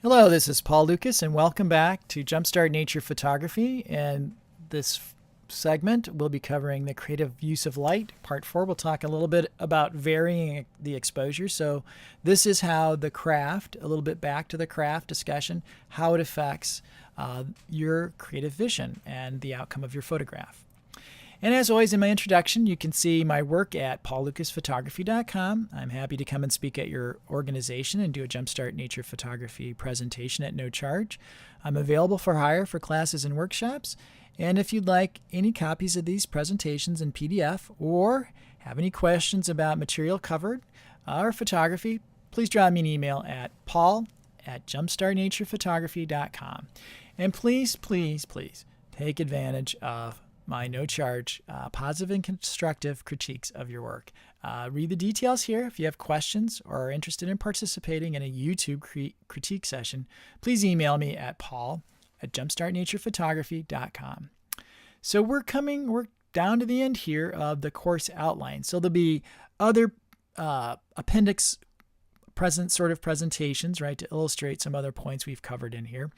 Hello, this is Paul Lucas, and welcome back to Jumpstart Nature Photography. And this segment, we'll be covering the creative use of light. Part 4, we'll talk a little bit about varying the exposure. So this is how the craft, a little bit back to the craft discussion, how it affects your creative vision and the outcome of your photograph. And as always, in my introduction, you can see my work at paullucasphotography.com. I'm happy to come and speak at your organization and do a Jumpstart Nature Photography presentation at no charge. I'm available for hire for classes and workshops. And if you'd like any copies of these presentations in PDF or have any questions about material covered or photography, please drop me an email at paul@jumpstartnaturephotography.com. And please, please, please take advantage of my no-charge positive and constructive critiques of your work. Read the details here. If you have questions or are interested in participating in a YouTube critique session, please email me at paul@jumpstartnaturephotography.com. So we're down to the end here of the course outline. So there'll be other appendix presentations, right, to illustrate some other points we've covered in here.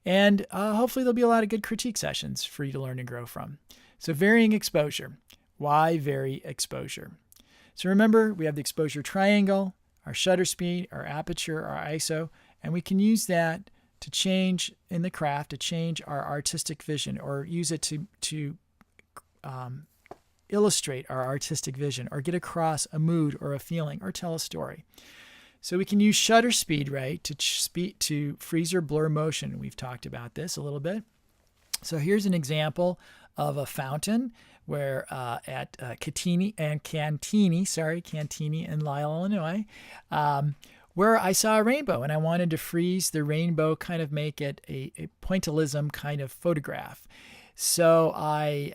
And hopefully there'll be a lot of good critique sessions for you to learn and grow from. So varying exposure. Why vary exposure? So remember, we have the exposure triangle, our shutter speed, our aperture, our ISO, and we can use that to change in the craft, to change our artistic vision, or use it to illustrate our artistic vision, or get across a mood or a feeling, or tell a story. So we can use shutter speed, right, to freeze or blur motion. We've talked about this a little bit. So here's an example of a fountain where at Cantini in Lisle, Illinois, where I saw a rainbow and I wanted to freeze the rainbow, kind of make it a pointillism kind of photograph. So I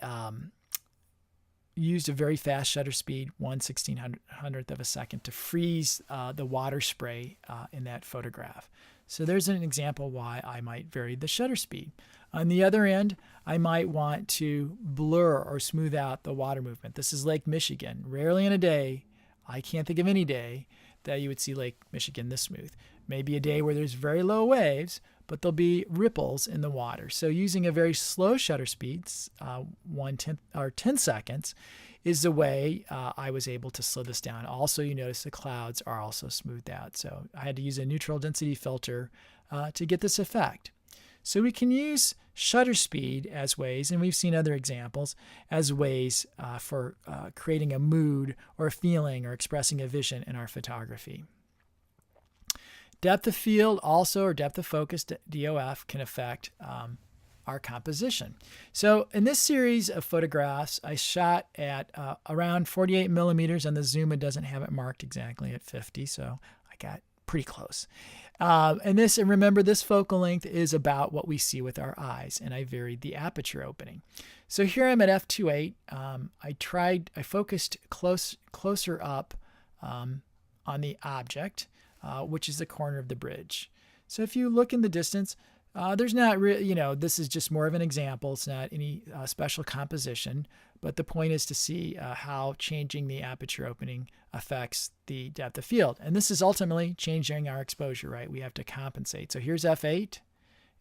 used a very fast shutter speed, 1/1600th of a second, to freeze the water spray in that photograph. So there's an example why I might vary the shutter speed. On the other end, I might want to blur or smooth out the water movement. This is Lake Michigan. Rarely in a day, I can't think of any day, that you would see Lake Michigan this smooth. Maybe a day where there's very low waves, but there'll be ripples in the water. So using a very slow shutter speed, 1/10 or 10 seconds, is the way I was able to slow this down. Also, you notice the clouds are also smoothed out. So I had to use a neutral density filter to get this effect. So we can use shutter speed as ways, and we've seen other examples, as ways for creating a mood or a feeling or expressing a vision in our photography. Depth of field also, or depth of focus, DOF, can affect our composition. So in this series of photographs, I shot at around 48 millimeters. On the zoom, it doesn't have it marked exactly at 50, so I got pretty close. And remember, this focal length is about what we see with our eyes, and I varied the aperture opening. So here I'm at f2.8. I focused closer up on the object, which is the corner of the bridge. So if you look in the distance, there's not really, this is just more of an example. It's not any special composition, but the point is to see how changing the aperture opening affects the depth of field. And this is ultimately changing our exposure, right? We have to compensate. So here's f8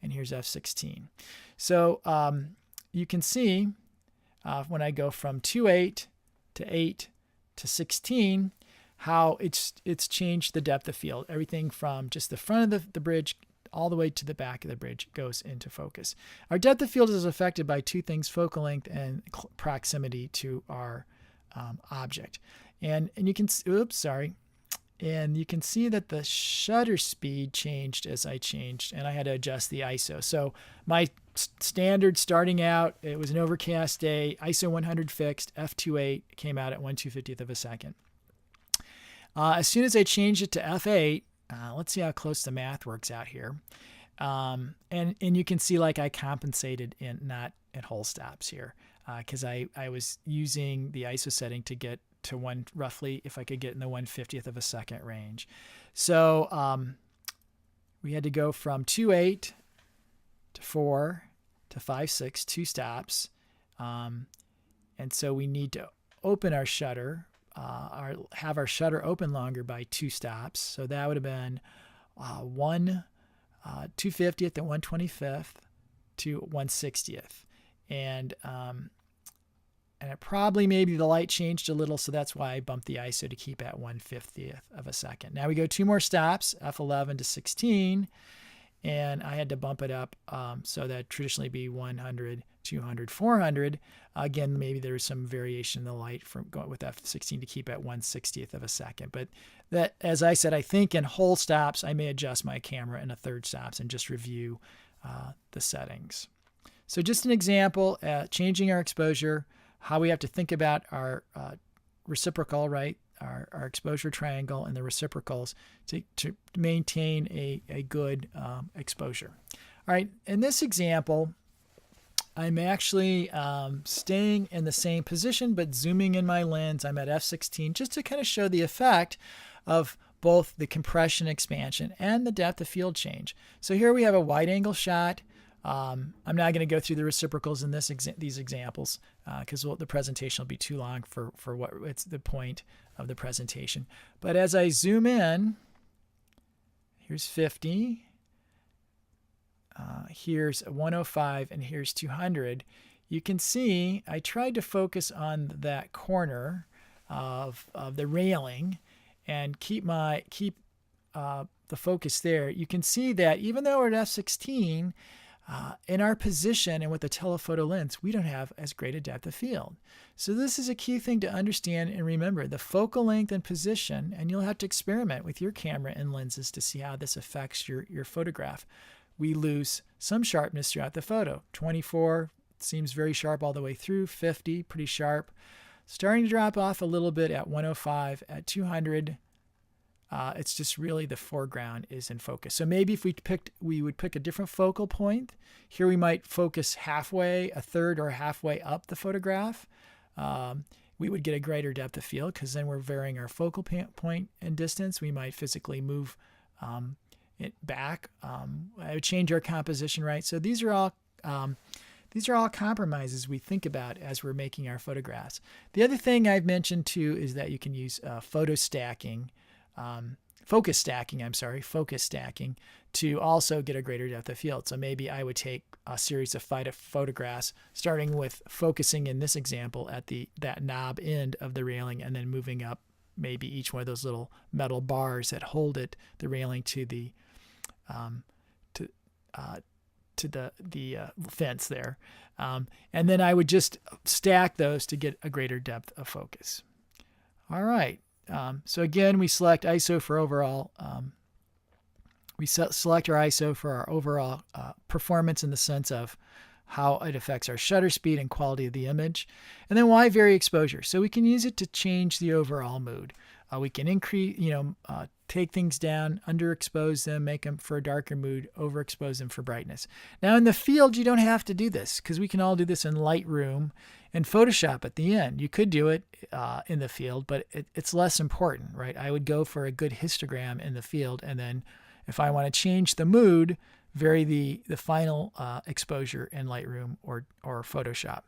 and here's f16. So you can see when I go from 2.8 to 8 to 16, how it's changed the depth of field. Everything from just the front of the bridge all the way to the back of the bridge goes into focus. Our depth of field is affected by two things: focal length and proximity to our object. And you can, and you can see that the shutter speed changed as I changed, and I had to adjust the ISO. So my standard starting out, it was an overcast day, ISO 100 fixed, f2.8, came out at 1/250th of a second. As soon as I changed it to f8, let's see how close the math works out here. And you can see, like, I compensated in not at whole stops here, because I was using the ISO setting to get to roughly, if I could get in the 1/50th of a second range. So we had to go from 2.8 to 4 to 5/6, 2 stops. And so we need to open our shutter, have our shutter open longer by 2 stops. So that would have been 1 250th and 125th to 160th. And it probably maybe the light changed a little, so that's why I bumped the ISO to keep at 1/50th of a second. Now we go 2 more stops, f11 to 16, and I had to bump it up so that traditionally be 100, 200, 400. Again, maybe there was some variation in the light from going with f16 to keep at 1/60th of a second. But that, as I said, I think in whole stops, I may adjust my camera in a third stops and just review the settings. So just an example, changing our exposure, how we have to think about our reciprocal, right? Our exposure triangle and the reciprocals to maintain a good exposure. All right, in this example, I'm actually staying in the same position, but zooming in my lens. I'm at f16 just to kind of show the effect of both the compression expansion and the depth of field change. So here we have a wide angle shot. I'm not going to go through the reciprocals in these examples because the presentation will be too long for what it's the point of the presentation. But as I zoom in, here's 50, here's 105, and here's 200. You can see I tried to focus on that corner of the railing and keep the focus there. You can see that even though we're at f16, in our position and with the telephoto lens, we don't have as great a depth of field. So this is a key thing to understand and remember, the focal length and position, and you'll have to experiment with your camera and lenses to see how this affects your photograph. We lose some sharpness throughout the photo. 24 seems very sharp all the way through, 50 pretty sharp. Starting to drop off a little bit at 105, at 200. It's just really the foreground is in focus. So maybe if we would pick a different focal point. Here we might focus halfway, a third or halfway up the photograph. We would get a greater depth of field because then we're varying our focal point and distance. We might physically move it back. I would change our composition, right? So these are all compromises we think about as we're making our photographs. The other thing I've mentioned too is that you can use focus stacking to also get a greater depth of field. So maybe I would take a series of photographs, starting with focusing in this example at that knob end of the railing, and then moving up maybe each one of those little metal bars that hold the railing to the fence there, and then I would just stack those to get a greater depth of focus. All right. So again, we select ISO for overall. We select our ISO for our overall performance in the sense of how it affects our shutter speed and quality of the image. And then why vary exposure? So we can use it to change the overall mood. We can increase, take things down, underexpose them, make them for a darker mood, overexpose them for brightness. Now in the field, you don't have to do this because we can all do this in Lightroom and Photoshop at the end. You could do it in the field, but it's less important, right? I would go for a good histogram in the field, and then if I want to change the mood, vary the final exposure in Lightroom or Photoshop.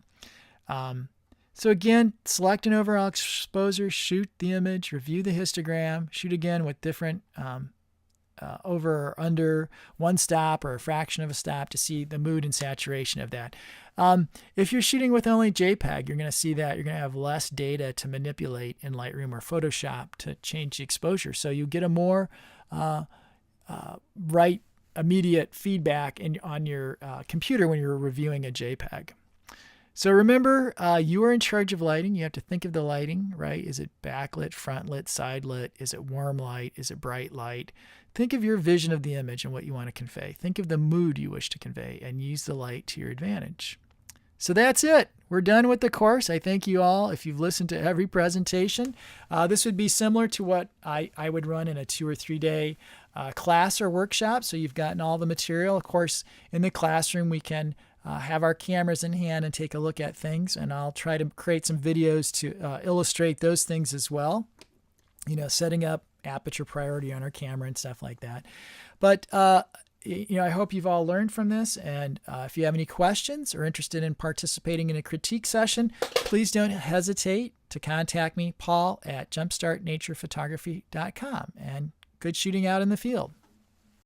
So again, select an overall exposure, shoot the image, review the histogram, shoot again with different over or under one stop or a fraction of a stop to see the mood and saturation of that. If you're shooting with only JPEG, you're going to see that you're going to have less data to manipulate in Lightroom or Photoshop to change the exposure. So you get a more right immediate feedback on your computer when you're reviewing a JPEG. So remember, you are in charge of lighting. You have to think of the lighting, right? Is it backlit, front lit, side lit? Is it warm light? Is it bright light? Think of your vision of the image and what you want to convey. Think of the mood you wish to convey and use the light to your advantage. So that's it. We're done with the course. I thank you all if you've listened to every presentation. This would be similar to what I would run in a 2 or 3 day class or workshop. So you've gotten all the material. Of course, in the classroom, we can have our cameras in hand and take a look at things. And I'll try to create some videos to illustrate those things as well. Setting up aperture priority on our camera and stuff like that. But I hope you've all learned from this. And if you have any questions or interested in participating in a critique session, please don't hesitate to contact me, Paul, at jumpstartnaturephotography.com. And good shooting out in the field.